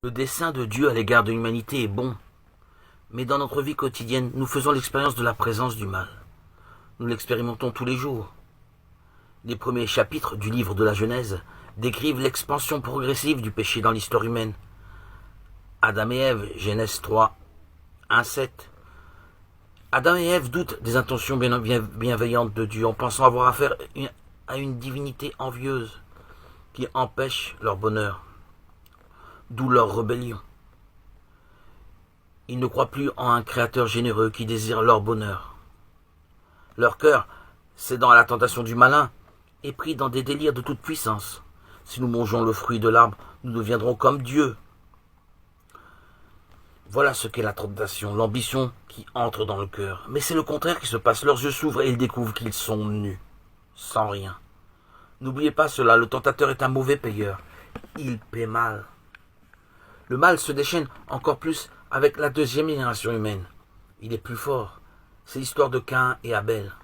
Le dessein de Dieu à l'égard de l'humanité est bon, mais dans notre vie quotidienne, nous faisons l'expérience de la présence du mal. Nous l'expérimentons tous les jours. Les premiers chapitres du livre de la Genèse décrivent l'expansion progressive du péché dans l'histoire humaine. Adam et Ève, Genèse 3, 1-7. Adam et Ève doutent des intentions bienveillantes de Dieu en pensant avoir affaire à une divinité envieuse qui empêche leur bonheur, d'où leur rébellion. Ils ne croient plus en un créateur généreux qui désire leur bonheur. Leur cœur, cédant à la tentation du malin, est pris dans des délires de toute puissance. Si nous mangeons le fruit de l'arbre, nous deviendrons comme Dieu. Voilà ce qu'est la tentation, l'ambition qui entre dans le cœur. Mais c'est le contraire qui se passe. Leurs yeux s'ouvrent et ils découvrent qu'ils sont nus, sans rien. N'oubliez pas cela, le tentateur est un mauvais payeur. Il paie mal. Le mal se déchaîne encore plus avec la deuxième génération humaine. Il est plus fort. C'est l'histoire de Caïn et Abel.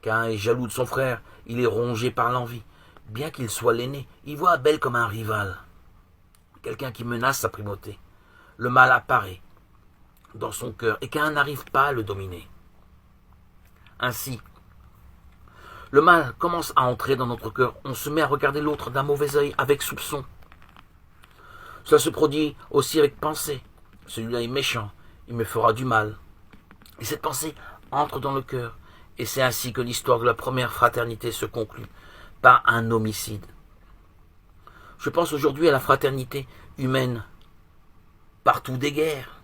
Caïn est jaloux de son frère, il est rongé par l'envie. Bien qu'il soit l'aîné, il voit Abel comme un rival, quelqu'un qui menace sa primauté. Le mal apparaît dans son cœur et Caïn n'arrive pas à le dominer. Ainsi, le mal commence à entrer dans notre cœur. On se met à regarder l'autre d'un mauvais œil, avec soupçon. Cela se produit aussi avec pensée. Celui-là est méchant, il me fera du mal. Et cette pensée entre dans le cœur. Et c'est ainsi que l'histoire de la première fraternité se conclut par un homicide. Je pense aujourd'hui à la fraternité humaine. Partout des guerres.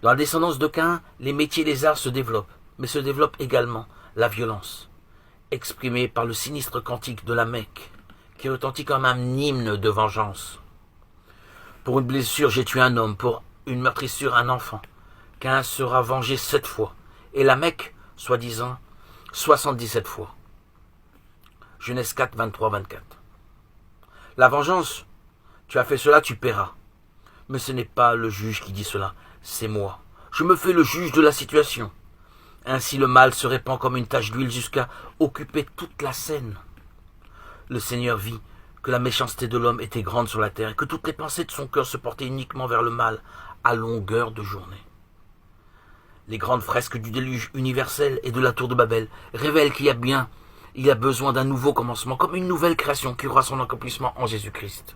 Dans la descendance de Caïn, les métiers et les arts se développent, mais se développe également la violence, exprimée par le sinistre cantique de la Mecque, qui retentit comme un hymne de vengeance. Pour une blessure, j'ai tué un homme, pour une meurtrissure, un enfant. Caïn sera vengé 7 fois, et la Mecque, soi-disant, 77 fois. Genèse 4, 23, 24. La vengeance, tu as fait cela, tu paieras. Mais ce n'est pas le juge qui dit cela, c'est moi. Je me fais le juge de la situation. Ainsi le mal se répand comme une tache d'huile jusqu'à occuper toute la scène. Le Seigneur vit que la méchanceté de l'homme était grande sur la terre et que toutes les pensées de son cœur se portaient uniquement vers le mal à longueur de journée. Les grandes fresques du déluge universel et de la tour de Babel révèlent qu'il y a besoin d'un nouveau commencement, comme une nouvelle création qui aura son accomplissement en Jésus-Christ.